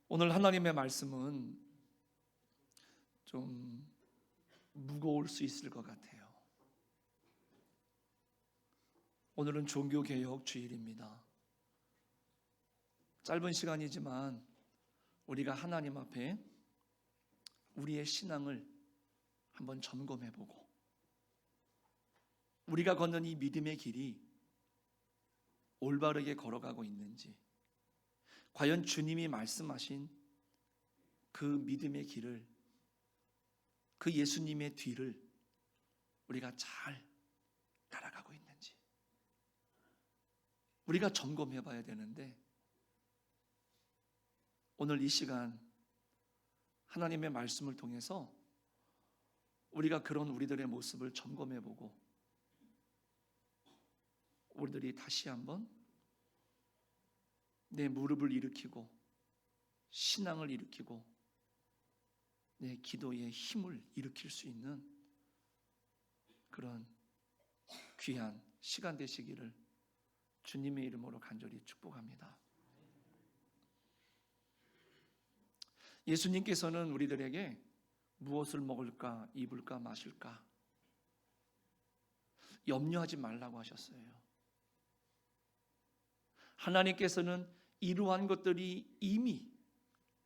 오늘 하나님의 말씀은 좀 무거울 수 있을 것 같아요. 오늘은 종교개혁 주일입니다. 짧은 시간이지만 우리가 하나님 앞에 우리의 신앙을 한번 점검해보고, 우리가 걷는 이 믿음의 길이 올바르게 걸어가고 있는지, 과연 주님이 말씀하신 그 믿음의 길을, 그 예수님의 뒤를 우리가 잘 따라가고 있는지 우리가 점검해 봐야 되는데, 오늘 이 시간 하나님의 말씀을 통해서 우리가 그런 우리들의 모습을 점검해 보고, 우리들이 다시 한번 내 무릎을 일으키고 신앙을 일으키고 내 기도의 힘을 일으킬 수 있는 그런 귀한 시간 되시기를 주님의 이름으로 간절히 축복합니다. 예수님께서는 우리들에게 무엇을 먹을까, 입을까, 마실까 염려하지 말라고 하셨어요. 하나님께서는 이러한 것들이 이미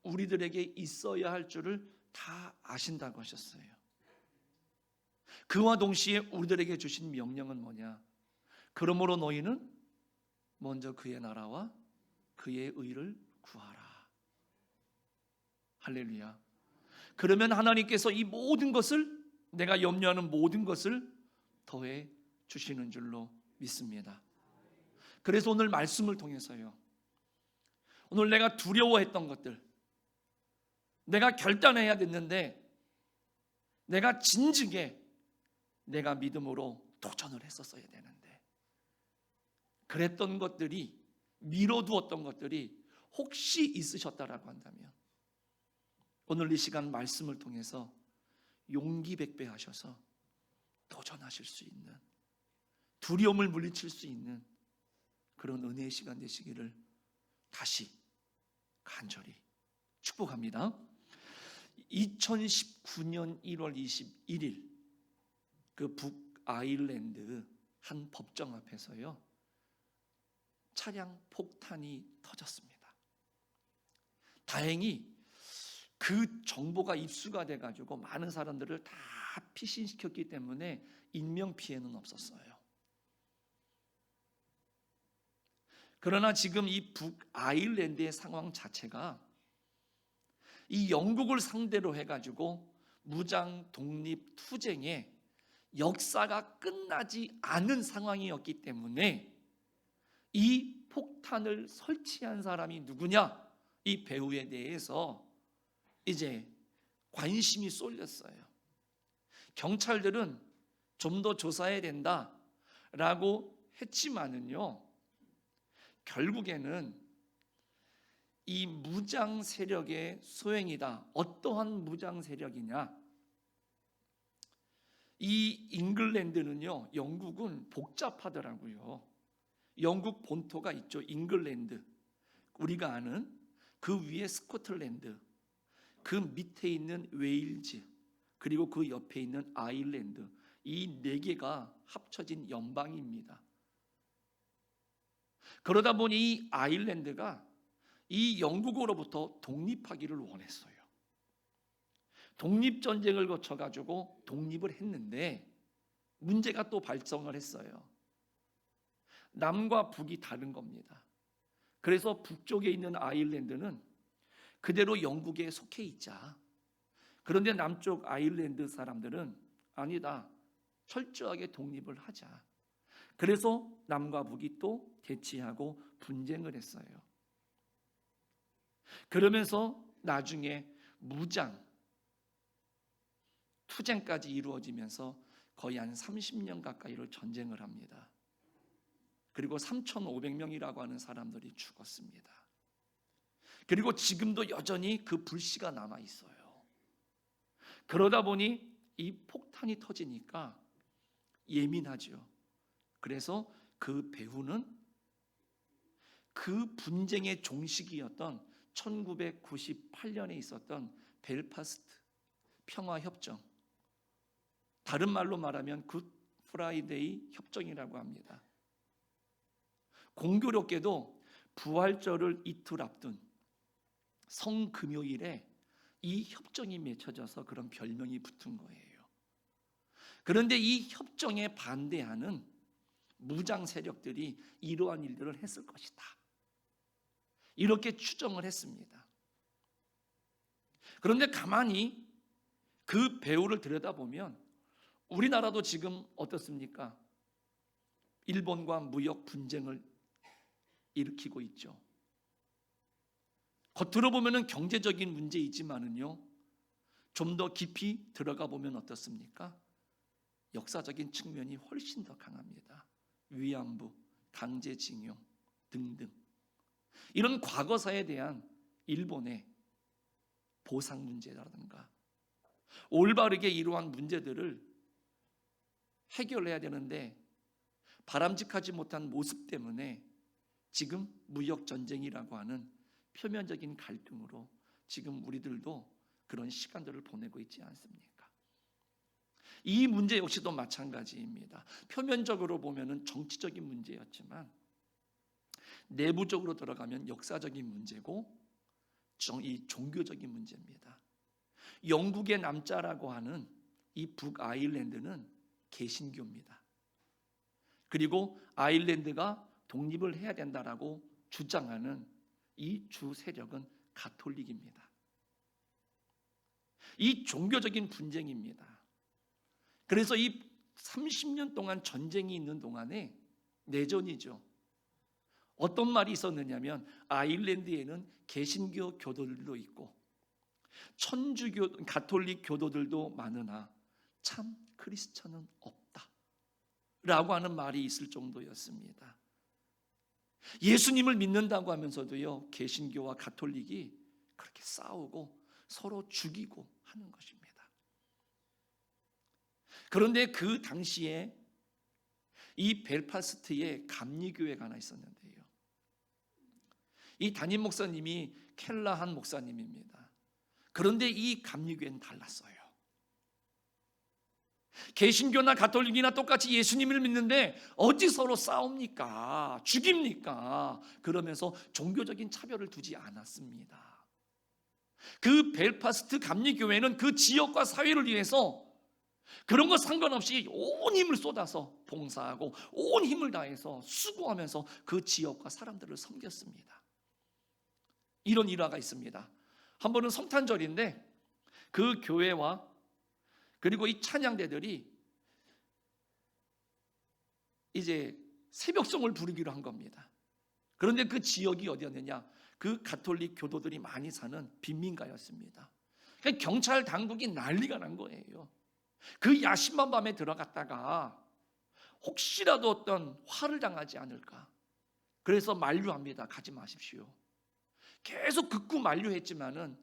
우리들에게 있어야 할 줄을 다 아신다고 하셨어요. 그와 동시에 우리들에게 주신 명령은 뭐냐? 그러므로 너희는 먼저 그의 나라와 그의 의를 구하라. 할렐루야. 그러면 하나님께서 이 모든 것을, 내가 염려하는 모든 것을 더해 주시는 줄로 믿습니다. 그래서 오늘 말씀을 통해서요, 오늘 내가 두려워했던 것들, 내가 결단해야 됐는데 내가 진즉에 내가 믿음으로 도전을 했었어야 되는데 그랬던 것들이, 미뤄두었던 것들이 혹시 있으셨다라고 한다면 오늘 이 시간 말씀을 통해서 용기 백배하셔서 도전하실 수 있는, 두려움을 물리칠 수 있는 그런 은혜의 시간 되시기를 다시 간절히 축복합니다. 2019년 1월 21일 그 북아일랜드 한 법정 앞에서요, 차량 폭탄이 터졌습니다. 다행히 그 정보가 입수가 돼가지고 많은 사람들을 다 피신시켰기 때문에 인명피해는 없었어요. 그러나 지금 이 북아일랜드의 상황 자체가 이 영국을 상대로 해가지고 무장 독립 투쟁의 역사가 끝나지 않은 상황이었기 때문에 이 폭탄을 설치한 사람이 누구냐, 이 배후에 대해서 이제 관심이 쏠렸어요. 경찰들은 좀 더 조사해야 된다라고 했지만은요, 결국에는 이 무장 세력의 소행이다. 어떠한 무장 세력이냐? 이 잉글랜드는요, 영국은 복잡하더라고요. 영국 본토가 있죠, 잉글랜드. 우리가 아는 그 위에 스코틀랜드, 그 밑에 있는 웨일즈, 그리고 그 옆에 있는 아일랜드, 이 네 개가 합쳐진 연방입니다. 그러다 보니 이 아일랜드가 이 영국으로부터 독립하기를 원했어요. 독립전쟁을 거쳐가지고 독립을 했는데 문제가 또 발생을 했어요. 남과 북이 다른 겁니다. 그래서 북쪽에 있는 아일랜드는 그대로 영국에 속해 있자. 그런데 남쪽 아일랜드 사람들은 아니다, 철저하게 독립을 하자. 그래서 남과 북이 또 대치하고 분쟁을 했어요. 그러면서 나중에 무장 투쟁까지 이루어지면서 거의 한 30년 가까이를 전쟁을 합니다. 그리고 3,500명이라고 하는 사람들이 죽었습니다. 그리고 지금도 여전히 그 불씨가 남아 있어요. 그러다 보니 이 폭탄이 터지니까 예민하죠. 그래서 그 배후는 그 분쟁의 종식이었던 1998년에 있었던 벨파스트 평화협정, 다른 말로 말하면 굿 프라이데이 협정이라고 합니다. 공교롭게도 부활절을 이틀 앞둔 성금요일에 이 협정이 맺혀져서 그런 별명이 붙은 거예요. 그런데 이 협정에 반대하는 무장 세력들이 이러한 일들을 했을 것이다, 이렇게 추정을 했습니다. 그런데 가만히 그 배후를 들여다보면 우리나라도 지금 어떻습니까? 일본과 무역 분쟁을 일으키고 있죠. 겉으로 보면 경제적인 문제이지만은요, 좀 더 깊이 들어가 보면 어떻습니까? 역사적인 측면이 훨씬 더 강합니다. 위안부, 강제징용 등등, 이런 과거사에 대한 일본의 보상 문제라든가 올바르게 이러한 문제들을 해결해야 되는데 바람직하지 못한 모습 때문에 지금 무역 전쟁이라고 하는 표면적인 갈등으로 지금 우리들도 그런 시간들을 보내고 있지 않습니까? 이 문제 역시도 마찬가지입니다. 표면적으로 보면은 정치적인 문제였지만 내부적으로 들어가면 역사적인 문제고 이 종교적인 문제입니다. 영국의 남자라고 하는 이 북아일랜드는 개신교입니다. 그리고 아일랜드가 독립을 해야 된다라고 주장하는 이 주 세력은 가톨릭입니다. 이 종교적인 분쟁입니다. 그래서 이 30년 동안 전쟁이 있는 동안에 내전이죠. 어떤 말이 있었느냐면 아일랜드에는 개신교 교도들도 있고 천주교 가톨릭 교도들도 많으나 참 크리스천은 없다 라고 하는 말이 있을 정도였습니다. 예수님을 믿는다고 하면서도요, 개신교와 가톨릭이 그렇게 싸우고 서로 죽이고 하는 것입니다. 그런데 그 당시에 이 벨파스트에 감리교회가 하나 있었는데요, 이 담임 목사님이 켈라한 목사님입니다. 그런데 이 감리교회는 달랐어요. 개신교나 가톨릭이나 똑같이 예수님을 믿는데 어찌 서로 싸웁니까? 죽입니까? 그러면서 종교적인 차별을 두지 않았습니다. 그 벨파스트 감리교회는 그 지역과 사회를 위해서 그런 거 상관없이 온 힘을 쏟아서 봉사하고 온 힘을 다해서 수고하면서 그 지역과 사람들을 섬겼습니다. 이런 일화가 있습니다. 한 번은 성탄절인데 그 교회와 그리고 이 찬양대들이 이제 새벽송을 부르기로 한 겁니다. 그런데 그 지역이 어디였느냐? 그 가톨릭 교도들이 많이 사는 빈민가였습니다. 경찰 당국이 난리가 난 거예요. 그 야심한 밤에 들어갔다가 혹시라도 어떤 화를 당하지 않을까, 그래서 만류합니다. 가지 마십시오. 계속 극구 만류했지만은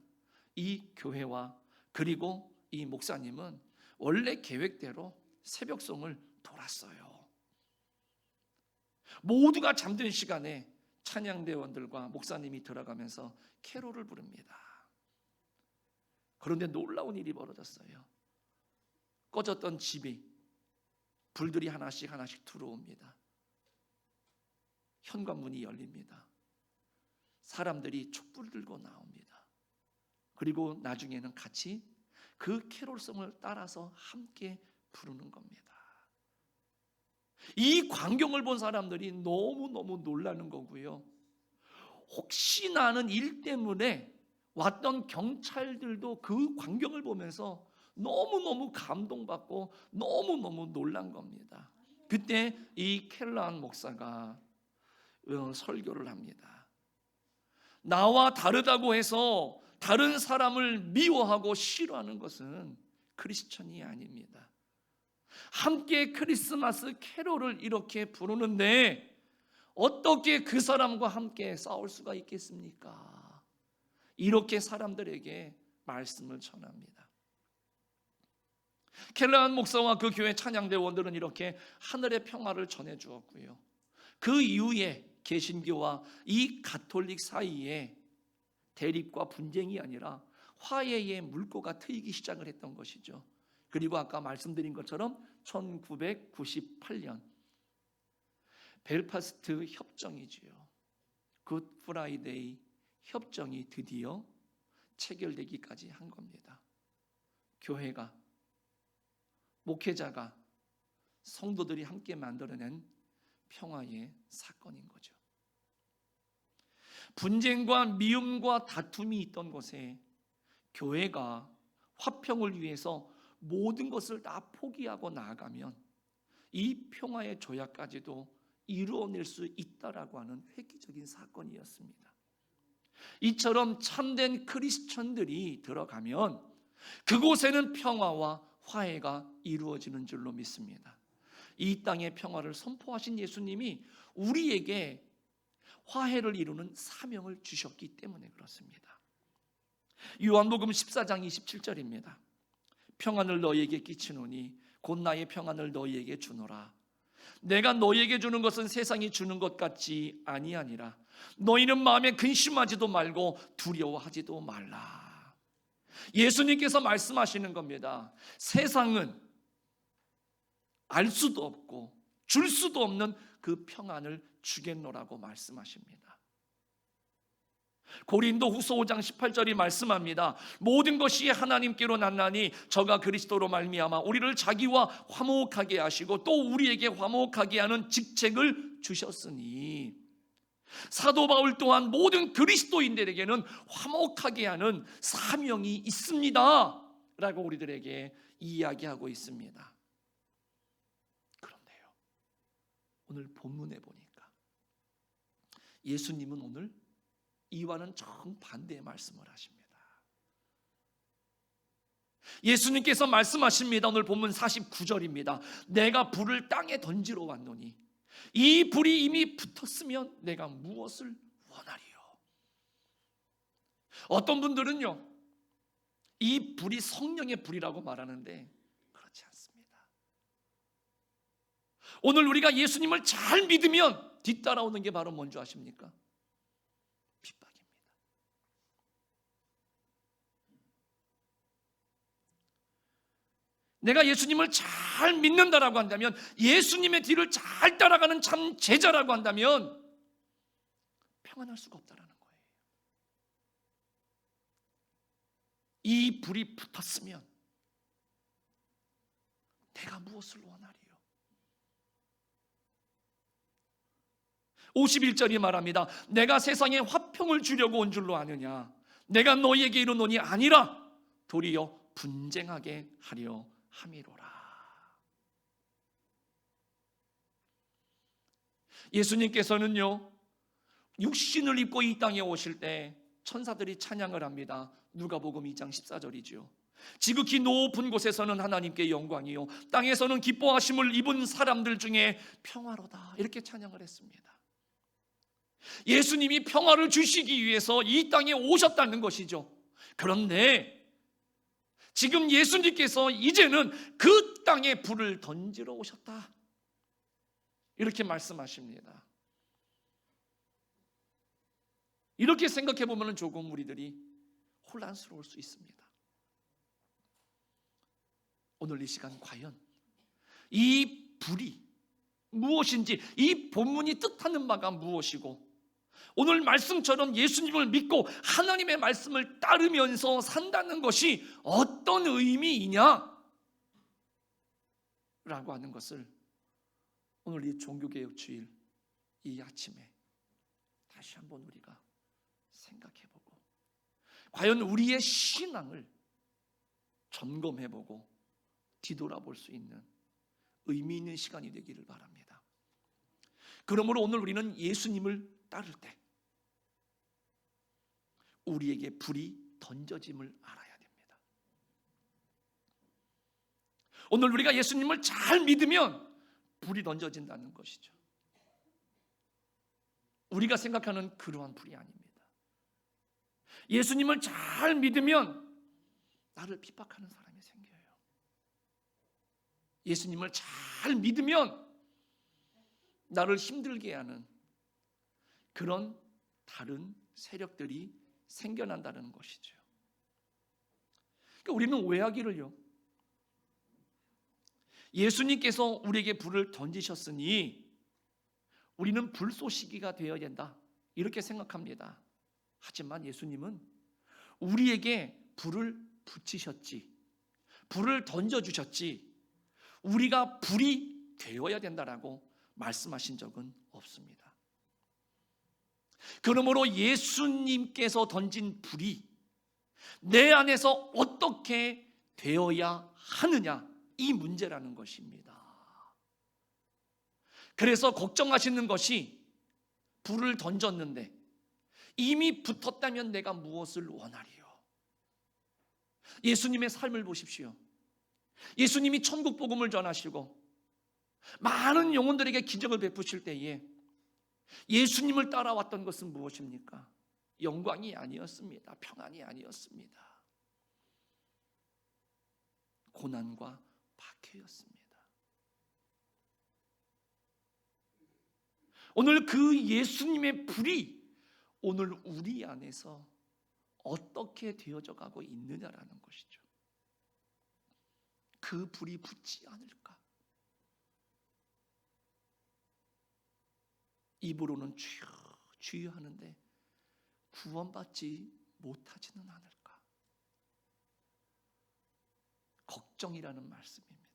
이 교회와 그리고 이 목사님은 원래 계획대로 새벽송을 돌았어요. 모두가 잠든 시간에 찬양대원들과 목사님이 들어가면서 캐롤을 부릅니다. 그런데 놀라운 일이 벌어졌어요. 꺼졌던 집이 불들이 하나씩 하나씩 들어옵니다. 현관문이 열립니다. 사람들이 촛불을 들고 나옵니다. 그리고 나중에는 같이 그 캐롤송을 따라서 함께 부르는 겁니다. 이 광경을 본 사람들이 너무너무 놀라는 거고요. 혹시나 하는 일 때문에 왔던 경찰들도 그 광경을 보면서 너무너무 감동받고 너무너무 놀란 겁니다. 그때 이 켈라한 목사가 설교를 합니다. 나와 다르다고 해서 다른 사람을 미워하고 싫어하는 것은 크리스천이 아닙니다. 함께 크리스마스 캐롤을 이렇게 부르는데 어떻게 그 사람과 함께 싸울 수가 있겠습니까? 이렇게 사람들에게 말씀을 전합니다. 켈라한 목사와 그 교회 찬양대원들은 이렇게 하늘의 평화를 전해 주었고요. 그 이후에 개신교와 이 가톨릭 사이에 대립과 분쟁이 아니라 화해의 물꼬가 트이기 시작을 했던 것이죠. 그리고 아까 말씀드린 것처럼 1998년 벨파스트 협정이지요. 굿 프라이데이 협정이 드디어 체결되기까지 한 겁니다. 교회가, 목회자가, 성도들이 함께 만들어낸 평화의 사건인 거죠. 분쟁과 미움과 다툼이 있던 곳에 교회가 화평을 위해서 모든 것을 다 포기하고 나아가면 이 평화의 조약까지도 이루어낼 수 있다라고 하는 획기적인 사건이었습니다. 이처럼 참된 크리스천들이 들어가면 그곳에는 평화와 화해가 이루어지는 줄로 믿습니다. 이 땅의 평화를 선포하신 예수님이 우리에게 화해를 이루는 사명을 주셨기 때문에 그렇습니다. 요한복음 14장 27절입니다. 평안을 너희에게 끼치노니 곧 나의 평안을 너희에게 주노라. 내가 너희에게 주는 것은 세상이 주는 것 같지 아니하니라. 너희는 마음에 근심하지도 말고 두려워하지도 말라. 예수님께서 말씀하시는 겁니다. 세상은 알 수도 없고 줄 수도 없는 그 평안을 주겠노라고 말씀하십니다. 고린도후서 5장 18절이 말씀합니다. 모든 것이 하나님께로 났나니 저가 그리스도로 말미암아 우리를 자기와 화목하게 하시고 또 우리에게 화목하게 하는 직책을 주셨으니, 사도 바울 또한 모든 그리스도인들에게는 화목하게 하는 사명이 있습니다 라고 우리들에게 이야기하고 있습니다. 그런데요, 오늘 본문에 보니까 예수님은 오늘 이와는 정반대의 말씀을 하십니다. 예수님께서 말씀하십니다. 오늘 본문 49절입니다. 내가 불을 땅에 던지러 왔노니 이 불이 이미 붙었으면 내가 무엇을 원하리요? 어떤 분들은요, 이 불이 성령의 불이라고 말하는데 그렇지 않습니다. 오늘 우리가 예수님을 잘 믿으면 뒤따라오는 게 바로 뭔지 아십니까? 핍박입니다. 내가 예수님을 잘 믿는다라고 한다면, 예수님의 뒤를 잘 따라가는 참 제자라고 한다면 평안할 수가 없다라는 거예요. 이 불이 붙었으면 내가 무엇을 원하리요? 51절이 말합니다. 내가 세상에 화평을 주려고 온 줄로 아느냐? 내가 너희에게 이르노니 아니라 도리어 분쟁하게 하려 함이로라. 예수님께서는요, 육신을 입고 이 땅에 오실 때 천사들이 찬양을 합니다. 누가복음 2장 14절이죠. 지극히 높은 곳에서는 하나님께 영광이요 땅에서는 기뻐하심을 입은 사람들 중에 평화로다, 이렇게 찬양을 했습니다. 예수님이 평화를 주시기 위해서 이 땅에 오셨다는 것이죠. 그런데 지금 예수님께서 이제는 그 땅에 불을 던지러 오셨다, 이렇게 말씀하십니다. 이렇게 생각해 보면 조금 우리들이 혼란스러울 수 있습니다. 오늘 이 시간 과연 이 불이 무엇인지, 이 본문이 뜻하는 바가 무엇이고, 오늘 말씀처럼 예수님을 믿고 하나님의 말씀을 따르면서 산다는 것이 어떤 의미이냐 라고 하는 것을 오늘 이 종교개혁 주일 이 아침에 다시 한번 우리가 생각해보고, 과연 우리의 신앙을 점검해보고 뒤돌아볼 수 있는 의미 있는 시간이 되기를 바랍니다. 그러므로 오늘 우리는 예수님을 따를 때 우리에게 불이 던져짐을 알아야 됩니다. 오늘 우리가 예수님을 잘 믿으면 불이 던져진다는 것이죠. 우리가 생각하는 그러한 불이 아닙니다. 예수님을 잘 믿으면 나를 핍박하는 사람이 생겨요. 예수님을 잘 믿으면 나를 힘들게 하는 그런 다른 세력들이 생겨난다는 것이죠. 그러니까 우리는 오해하기를요, 예수님께서 우리에게 불을 던지셨으니 우리는 불쏘시개가 되어야 된다, 이렇게 생각합니다. 하지만 예수님은 우리에게 불을 붙이셨지, 불을 던져주셨지, 우리가 불이 되어야 된다라고 말씀하신 적은 없습니다. 그러므로 예수님께서 던진 불이 내 안에서 어떻게 되어야 하느냐, 이 문제라는 것입니다. 그래서 걱정하시는 것이, 불을 던졌는데 이미 붙었다면 내가 무엇을 원하리요? 예수님의 삶을 보십시오. 예수님이 천국 복음을 전하시고 많은 영혼들에게 기적을 베푸실 때에 예수님을 따라왔던 것은 무엇입니까? 영광이 아니었습니다. 평안이 아니었습니다. 고난과 박해였습니다. 오늘 그 예수님의 불이 오늘 우리 안에서 어떻게 되어져 가고 있느냐라는 것이죠. 그 불이 붙지 않을까? 입으로는 주여 주여 하는데 구원받지 못하지는 않을까? 걱정이라는 말씀입니다.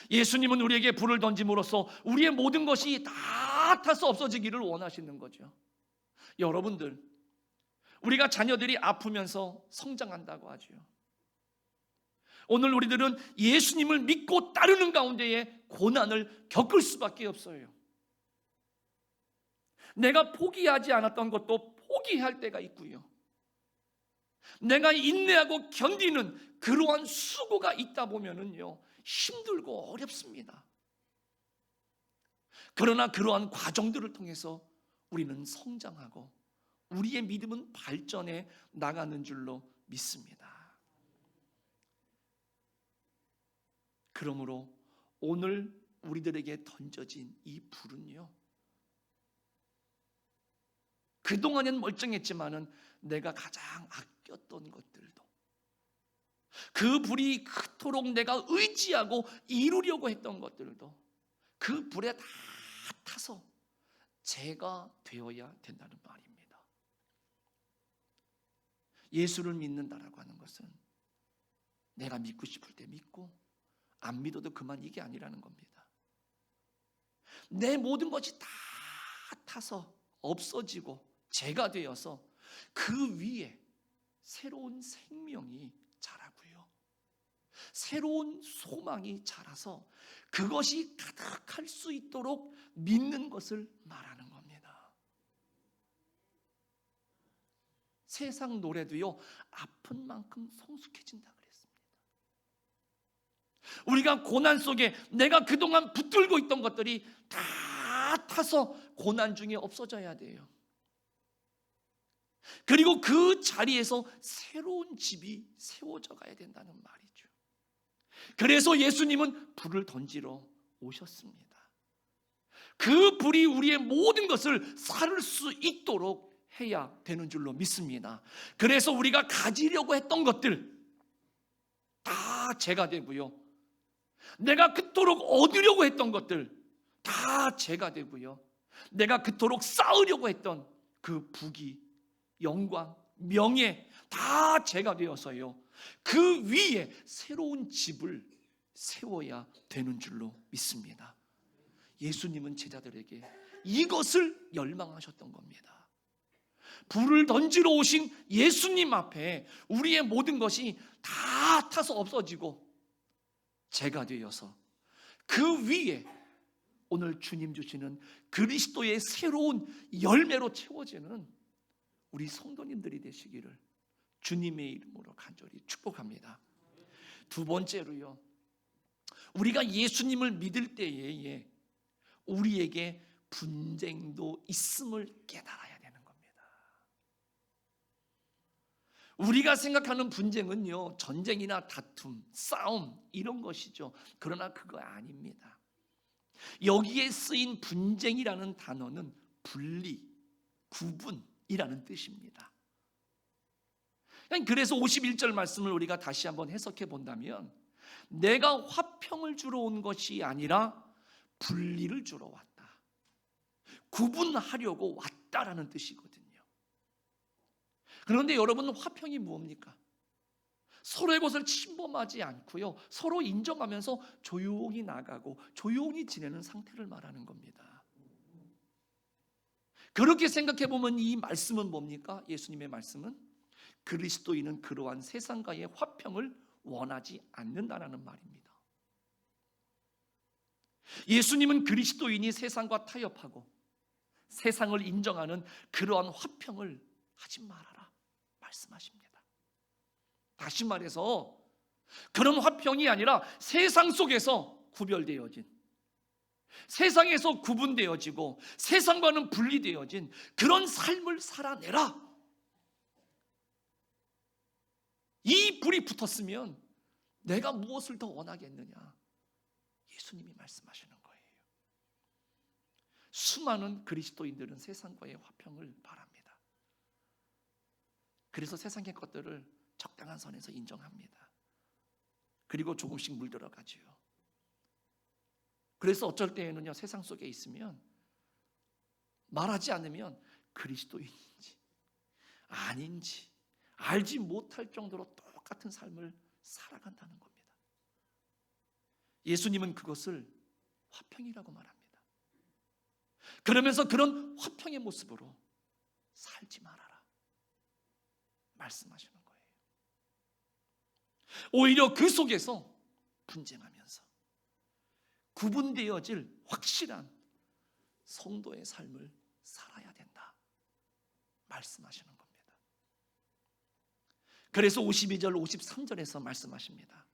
예수님은 우리에게 불을 던짐으로써 우리의 모든 것이 다 타서 없어지기를 원하시는 거죠. 여러분들, 우리가 자녀들이 아프면서 성장한다고 하죠. 오늘 우리들은 예수님을 믿고 따르는 가운데에 고난을 겪을 수밖에 없어요. 내가 포기하지 않았던 것도 포기할 때가 있고요, 내가 인내하고 견디는 그러한 수고가 있다 보면은요, 힘들고 어렵습니다. 그러나 그러한 과정들을 통해서 우리는 성장하고 우리의 믿음은 발전해 나가는 줄로 믿습니다. 그러므로 오늘 우리들에게 던져진 이 불은요, 그동안엔 멀쩡했지만은 내가 가장 아꼈던 것들도, 그 불이 그토록 내가 의지하고 이루려고 했던 것들도 그 불에 다 타서 제가 되어야 된다는 말입니다. 예수를 믿는다라고 하는 것은 내가 믿고 싶을 때 믿고 안 믿어도 그만, 이게 아니라는 겁니다. 내 모든 것이 다 타서 없어지고 제가 되어서 그 위에 새로운 생명이 자라고요, 새로운 소망이 자라서 그것이 가득할 수 있도록 믿는 것을 말하는 겁니다. 세상 노래도요, 아픈 만큼 성숙해진다 그랬습니다. 우리가 고난 속에 내가 그동안 붙들고 있던 것들이 다 타서 고난 중에 없어져야 돼요. 그리고 그 자리에서 새로운 집이 세워져 가야 된다는 말이죠. 그래서 예수님은 불을 던지러 오셨습니다. 그 불이 우리의 모든 것을 살 수 있도록 해야 되는 줄로 믿습니다. 그래서 우리가 가지려고 했던 것들 다 제가 되고요, 내가 그토록 얻으려고 했던 것들 다 제가 되고요, 내가 그토록 쌓으려고 했던 그 부귀, 영광, 명예 다 제가 되어서요, 그 위에 새로운 집을 세워야 되는 줄로 믿습니다. 예수님은 제자들에게 이것을 열망하셨던 겁니다. 불을 던지러 오신 예수님 앞에 우리의 모든 것이 다 타서 없어지고 제가 되어서 그 위에 오늘 주님 주시는 그리스도의 새로운 열매로 채워지는 우리 성도님들이 되시기를 주님의 이름으로 간절히 축복합니다. 두 번째로요, 우리가 예수님을 믿을 때에 우리에게 분쟁도 있음을 깨달아야 되는 겁니다. 우리가 생각하는 분쟁은요, 전쟁이나 다툼, 싸움 이런 것이죠. 그러나 그거 아닙니다. 여기에 쓰인 분쟁이라는 단어는 분리, 구분이라는 뜻입니다. 그래서 51절 말씀을 우리가 다시 한번 해석해 본다면, 내가 화평을 주러 온 것이 아니라 분리를 주러 왔다, 구분하려고 왔다라는 뜻이거든요. 그런데 여러분, 화평이 무엇입니까? 서로의 것을 침범하지 않고요, 서로 인정하면서 조용히 나가고 조용히 지내는 상태를 말하는 겁니다. 그렇게 생각해 보면 이 말씀은 뭡니까? 예수님의 말씀은 그리스도인은 그러한 세상과의 화평을 원하지 않는다라는 말입니다. 예수님은 그리스도인이 세상과 타협하고 세상을 인정하는 그러한 화평을 하지 말아라 말씀하십니다. 다시 말해서 그런 화평이 아니라 세상 속에서 구별되어진, 세상에서 구분되어지고 세상과는 분리되어진 그런 삶을 살아내라. 이 불이 붙었으면 내가 무엇을 더 원하겠느냐? 예수님이 말씀하시는 거예요. 수많은 그리스도인들은 세상과의 화평을 바랍니다. 그래서 세상의 것들을 적당한 선에서 인정합니다. 그리고 조금씩 물들어가지요. 그래서 어쩔 때에는요, 세상 속에 있으면 말하지 않으면 그리스도인인지 아닌지 알지 못할 정도로 똑같은 삶을 살아간다는 겁니다. 예수님은 그것을 화평이라고 말합니다. 그러면서 그런 화평의 모습으로 살지 말아라 말씀하시는 거예요. 오히려 그 속에서 분쟁하면서 구분되어질 확실한 성도의 삶을 살아야 된다 말씀하시는 겁니다. 그래서 52절 53절에서 말씀하십니다.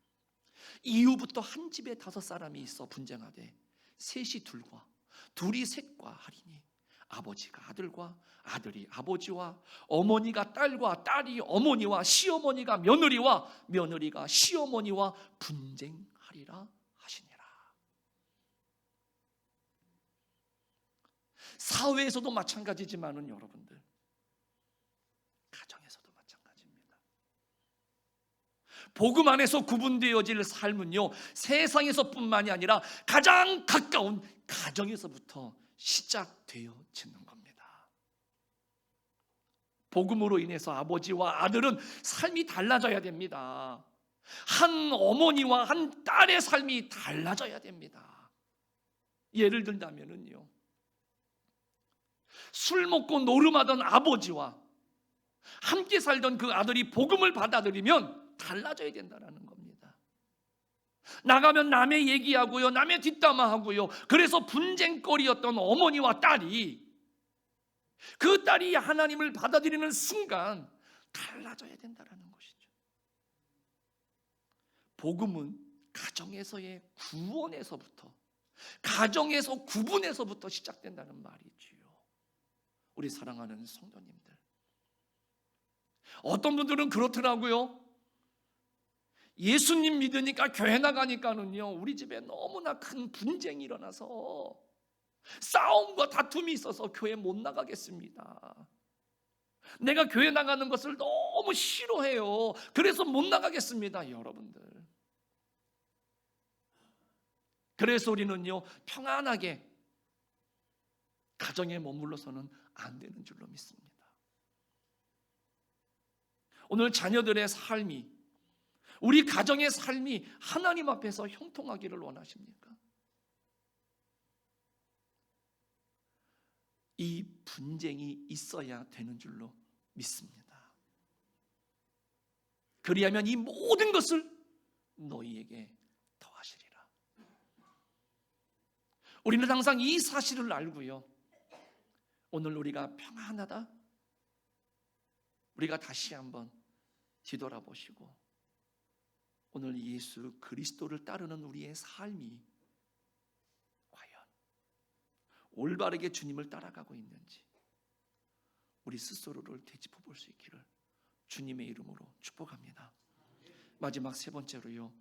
이후부터 한 집에 5사람이 있어 분쟁하되 셋이 둘과 둘이 셋과 하리니 아버지가 아들과 아들이 아버지와 어머니가 딸과 딸이 어머니와 시어머니가 며느리와 며느리가 시어머니와 분쟁하리라 하시니라. 사회에서도 마찬가지지만은 여러분들, 가정에서도 마찬가지입니다. 복음 안에서 구분되어질 삶은요, 세상에서뿐만이 아니라 가장 가까운 가정에서부터 시작되어지는 겁니다. 복음으로 인해서 아버지와 아들은 삶이 달라져야 됩니다. 한 어머니와 한 딸의 삶이 달라져야 됩니다. 예를 들자면은요, 술 먹고 노름하던 아버지와 함께 살던 그 아들이 복음을 받아들이면 달라져야 된다는 겁니다. 나가면 남의 얘기하고요, 남의 뒷담화하고요, 그래서 분쟁거리였던 어머니와 딸이, 그 딸이 하나님을 받아들이는 순간 달라져야 된다는 것이죠. 복음은 가정에서의 구원에서부터, 가정에서 구분에서부터 시작된다는 말이지요. 우리 사랑하는 성도님들, 어떤 분들은 그렇더라고요. 예수님 믿으니까 교회 나가니까는요, 우리 집에 너무나 큰 분쟁이 일어나서 싸움과 다툼이 있어서 교회 못 나가겠습니다. 내가 교회 나가는 것을 너무 싫어해요. 그래서 못 나가겠습니다. 여러분들, 그래서 우리는요, 평안하게 가정에 머물러서는 안 되는 줄로 믿습니다. 오늘 자녀들의 삶이, 우리 가정의 삶이 하나님 앞에서 형통하기를 원하십니까? 이 분쟁이 있어야 되는 줄로 믿습니다. 그리하면 이 모든 것을 너희에게 더하시리라. 우리는 항상 이 사실을 알고요, 오늘 우리가 평안하다, 우리가 다시 한번 뒤돌아보시고 오늘 예수 그리스도를 따르는 우리의 삶이 과연 올바르게 주님을 따라가고 있는지 우리 스스로를 되짚어 볼 수 있기를 주님의 이름으로 축복합니다. 마지막 세 번째로요,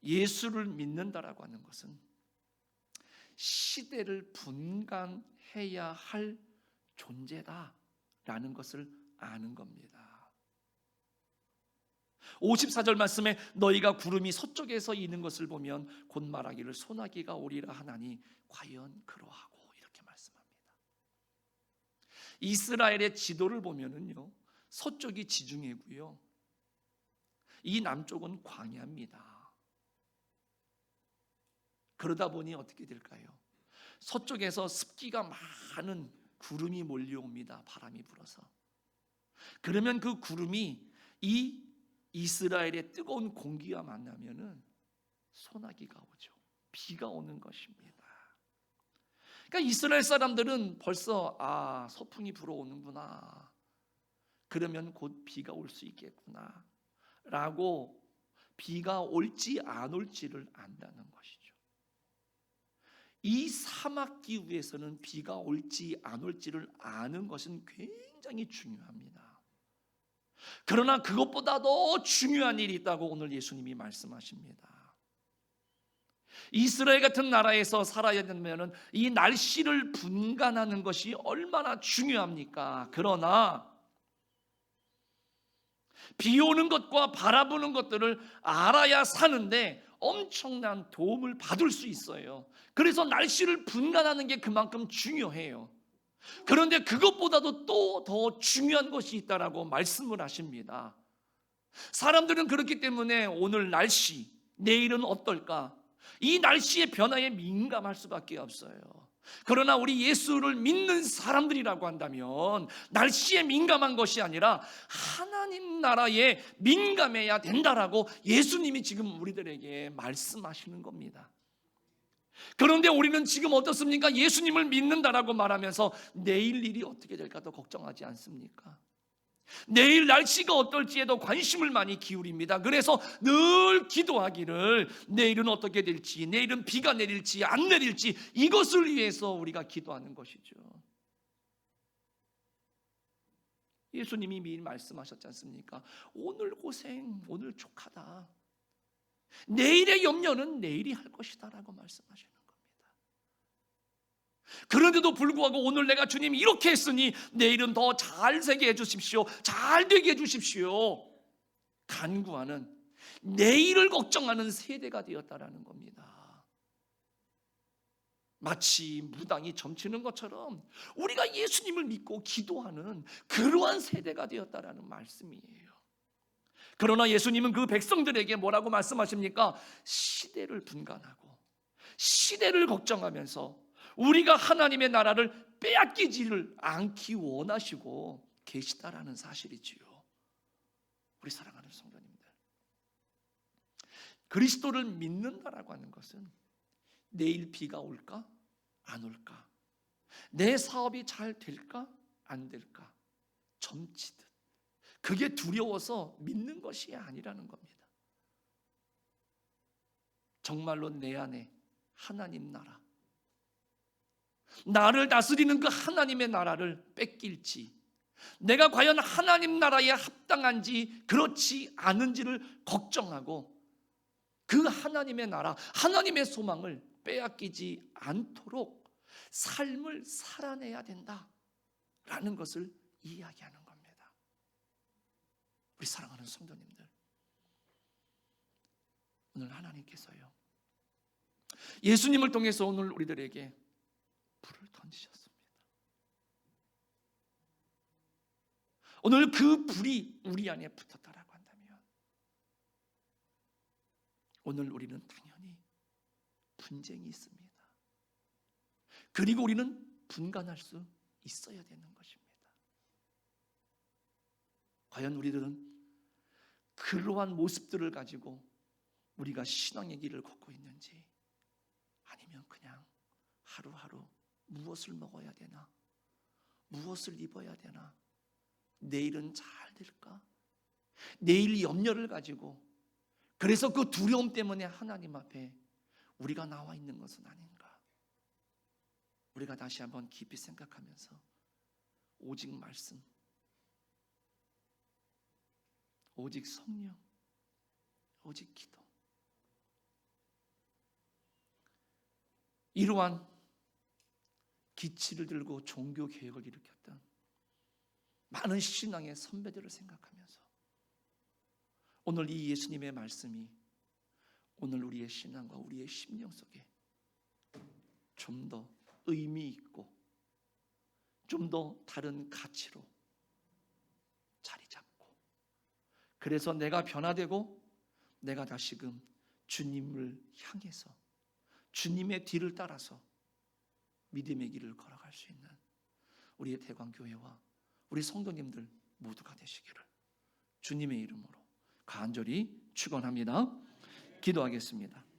예수를 믿는다라고 하는 것은 시대를 분간해야 할 존재다라는 것을 아는 겁니다. 54절 말씀에 너희가 구름이 서쪽에서 이는 것을 보면 곧 말하기를 소나기가 오리라 하나니 과연 그러하고, 이렇게 말씀합니다. 이스라엘의 지도를 보면은요, 서쪽이 지중해고요, 이 남쪽은 광야입니다. 그러다 보니 어떻게 될까요? 서쪽에서 습기가 많은 구름이 몰려옵니다. 바람이 불어서. 그러면 그 구름이 이 이스라엘의 뜨거운 공기와 만나면은 소나기가 오죠. 비가 오는 것입니다. 그러니까 이스라엘 사람들은 벌써 서풍이 불어오는구나, 그러면 곧 비가 올 수 있겠구나 라고, 비가 올지 안 올지를 안다는 것이죠. 이 사막 기후에서는 비가 올지 안 올지를 아는 것은 굉장히 중요합니다. 그러나 그것보다 더 중요한 일이 있다고 오늘 예수님이 말씀하십니다. 이스라엘 같은 나라에서 살아야 되면 이 날씨를 분간하는 것이 얼마나 중요합니까? 그러나 비 오는 것과 바라보는 것들을 알아야 사는데 엄청난 도움을 받을 수 있어요. 그래서 날씨를 분간하는 게 그만큼 중요해요. 그런데 그것보다도 또 더 중요한 것이 있다라고 말씀을 하십니다. 사람들은 그렇기 때문에 오늘 날씨, 내일은 어떨까, 이 날씨의 변화에 민감할 수밖에 없어요. 그러나 우리 예수를 믿는 사람들이라고 한다면 날씨에 민감한 것이 아니라 하나님 나라에 민감해야 된다라고 예수님이 지금 우리들에게 말씀하시는 겁니다. 그런데 우리는 지금 어떻습니까? 예수님을 믿는다라고 말하면서 내일 일이 어떻게 될까도 걱정하지 않습니까? 내일 날씨가 어떨지에도 관심을 많이 기울입니다. 그래서 늘 기도하기를 내일은 어떻게 될지, 내일은 비가 내릴지 안 내릴지, 이것을 위해서 우리가 기도하는 것이죠. 예수님이 미리 말씀하셨지 않습니까? 오늘 고생, 오늘 족하다. 내일의 염려는 내일이 할 것이다 라고 말씀하시는 겁니다. 그런데도 불구하고 오늘 내가 주님 이렇게 했으니 내일은 더 잘 되게 해주십시오, 잘 되게 해주십시오, 간구하는, 내일을 걱정하는 세대가 되었다라는 겁니다. 마치 무당이 점치는 것처럼 우리가 예수님을 믿고 기도하는 그러한 세대가 되었다라는 말씀이에요. 그러나 예수님은 그 백성들에게 뭐라고 말씀하십니까? 시대를 분간하고 시대를 걱정하면서 우리가 하나님의 나라를 빼앗기지를 않기 원하시고 계시다라는 사실이지요. 우리 사랑하는 성도님들, 그리스도를 믿는다라고 하는 것은 내일 비가 올까 안 올까, 내 사업이 잘 될까 안 될까, 점치듯 그게 두려워서 믿는 것이 아니라는 겁니다. 정말로 내 안에 하나님 나라, 나를 다스리는 그 하나님의 나라를 뺏길지, 내가 과연 하나님 나라에 합당한지 그렇지 않은지를 걱정하고 그 하나님의 나라, 하나님의 소망을 빼앗기지 않도록 삶을 살아내야 된다라는 것을 이야기하는 겁니다. 우리 사랑하는 성도님들, 오늘 하나님께서요, 예수님을 통해서 오늘 우리들에게 불을 던지셨습니다. 오늘 그 불이 우리 안에 붙었다라고 한다면 오늘 우리는 당연히 분쟁이 있습니다. 그리고 우리는 분간할 수 있어야 되는 것입니다. 과연 우리들은 그러한 모습들을 가지고 우리가 신앙의 길을 걷고 있는지, 아니면 그냥 하루하루 무엇을 먹어야 되나, 무엇을 입어야 되나, 내일은 잘 될까, 내일 염려를 가지고, 그래서 그 두려움 때문에 하나님 앞에 우리가 나와 있는 것은 아닌가. 우리가 다시 한번 깊이 생각하면서 오직 말씀, 오직 성령, 오직 기도, 이러한 기치를 들고 종교 개혁을 일으켰던 많은 신앙의 선배들을 생각하면서 오늘 이 예수님의 말씀이 오늘 우리의 신앙과 우리의 심령 속에 좀 더 의미 있고 좀 더 다른 가치로 자리 잡고, 그래서 내가 변화되고 내가 다시금 주님을 향해서 주님의 뒤를 따라서 믿음의 길을 걸어갈 수 있는 우리의 대광교회와 우리 성도님들 모두가 되시기를 주님의 이름으로 간절히 축원합니다. 기도하겠습니다.